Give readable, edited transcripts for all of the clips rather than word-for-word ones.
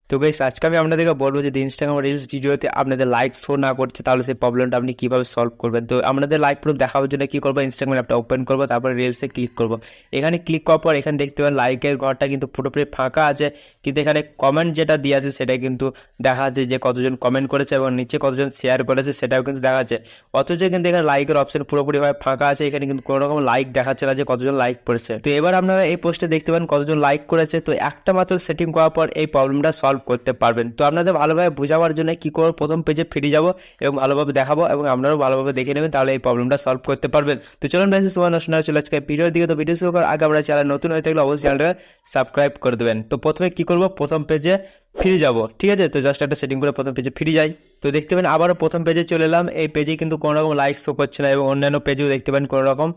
তো গাইস আজকে আমি আপনাদেরকে বলবো যদি ইনস্টাগ্রাম রিলস ভিডিওতে আপনাদের লাইক শো না করছে তাহলে সেই প্রবলেমটা আপনি কিভাবে সলভ করবেন। তো আপনাদের লাইক প্রুফ দেখানোর জন্য কি করবো, ইনস্টাগ্রাম অ্যাপটা ওপেন করবো, তারপরে রিলসে ক্লিক করবো। এখানে ক্লিক করার পর এখানে দেখতে পাবেন লাইকের ঘরটা কিন্তু পুরোপুরি ফাঁকা আছে, কিন্তু এখানে কমেন্ট যেটা দিয়ে আছে সেটা কিন্তু দেখা যাচ্ছে যে কতজন কমেন্ট করেছে এবং নিচে কতজন শেয়ার করেছে সেটাও কিন্তু দেখা যাচ্ছে। অথচ কিন্তু এখানে লাইকের অপশন পুরোপুরিভাবে ফাঁকা আছে, এখানে কিন্তু কোনো রকম লাইক দেখাচ্ছে না যে কতজন লাইক করেছে। তো এবার আপনারা এই পোস্টে দেখতে পাবেন কতজন লাইক করেছে। তো একটা মাত্র সেটিং করার পর এই প্রবলেমটা সলভ করতে পারবেন। তো আপনাদের ভালোভাবে বোঝাবার জন্য কি করবো, প্রথম পেজে ফিরে যাব এবং ভালোভাবে দেখাবো এবং আপনারাও ভালোভাবে দেখে নেবেন, তাহলে এই প্রবলেমটা সলভ করতে পারবেন। তো চলুন বেশি সময় নষ্ট না চলে আজকে ভিডিওর দিকে। তো ভিডিও শুরু করার আগে আমরা চ্যানেল নতুন হয়ে থাকলে অবশ্যই চ্যানেলটা সাবস্ক্রাইব করে দেবেন। তো প্রথমে কি করব, প্রথম পেজে ফিরে যাব, ঠিক আছে। তো জাস্ট একটা সেটিং করে প্রথম পেজে ফিরে যাই। তো দেখতে পাবেন আবারও প্রথম পেজে চলে এলাম। এই পেজে কিন্তু কোনো রকম লাইক শো করছে না এবং অন্যান্য পেজেও দেখতে পাবেন কোনো রকম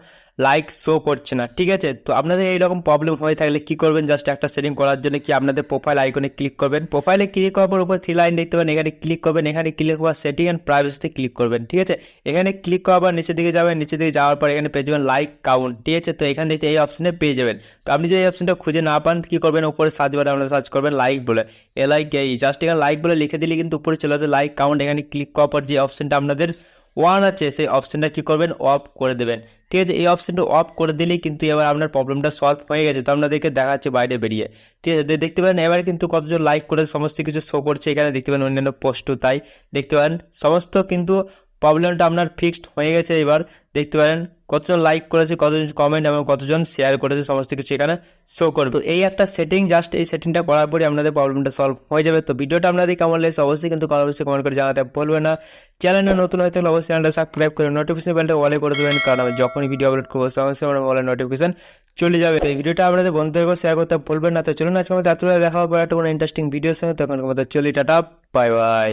লাইক শো করছে না, ঠিক আছে। তো আপনাদের এইরকম প্রবলেম হয়ে থাকলে কি করবেন, জাস্ট একটা সেটিং করার জন্য কি আপনাদের প্রোফাইল আইকনে ক্লিক করবেন। প্রোফাইলে ক্লিক করার পর উপর 3 লাইন দেখতে পাবেন, এখানে ক্লিক করবেন। এখানে ক্লিক করার সেটিং অ্যান্ড প্রাইভেসিতে ক্লিক করবেন, ঠিক আছে। এখানে ক্লিক করার পর নিচের দিকে যাবেন, নিচের দিকে যাওয়ার পর এখানে পেয়ে যাবেন লাইক কাউন্ট, ঠিক আছে। তো এখান থেকে এই অপশনে পেয়ে যাবেন। তো আপনি যদি এই অপশনটা খুঁজে না পান কি করবেন, উপরে সার্চ বারে আপনারা সার্চ করবেন লাইক বলে, LIKE, জাস্ট এখানে লাইক বলে লিখে দিলে কিন্তু উপরে চলে যাবে লাইক কাউন্ট। এখানে ক্লিক করার পর যে অপশনটা আপনাদের 1 আছে সেই অপশনটা কি করবেন, অফ করে দেবেন, ঠিক আছে। এই অপশনটা অফ করে দিলেই কিন্তু এবার আপনার প্রবলেমটা সলভ হয়ে গেছে। তো আপনাদেরকে দেখাচ্ছে বাইরে বেরিয়ে, ঠিক আছে। দেখতে পারেন এবার কিন্তু কতজন লাইক করে সমস্ত কিছু শো করছে। এখানে দেখতে পারেন অন্যান্য পোস্টও তাই দেখতে পারেন সমস্ত কিন্তু প্রবলেমটা আপনার ফিক্সড হয়ে গেছে। এবার দেখতে পারেন কতজন লাইক করেছে, কতজন কমেন্ট এবং কতজন শেয়ার করেছে, সমস্ত কিছু এখানে শো করবে। তো এই একটা সেটিং, জাস্ট এই সেটিংটা করার পরে আপনাদের প্রবলেমটা সলভ হয়ে যাবে। তো ভিডিওটা আপনাদের কেমন লেগেছে অবশ্যই কিন্তু কমেন্ট করে জানাতে ভুলবেন না। চ্যানেলে নতুন হয়ে থাকলে অবশ্যই চ্যানেলটা সাবস্ক্রাইব করে নোটিফিকেশন বেলটা অলে করে দেবেন, কারণ আমি যখনই ভিডিও আপলোড করবো সঙ্গে সঙ্গে আমার মোবাইলে নোটিফিকেশন চলে যাবে। তো এই ভিডিওটা আপনাদের বন্ধুদেরকে শেয়ার করতে ভুলবেন না। তো চলুন আজকে আমাদের রাত্রে দেখা হবে একটা কোনো ইন্টারেস্টিং ভিডিওর সঙ্গে। তখন আমাদের চলি, টাটা, বাই বাই।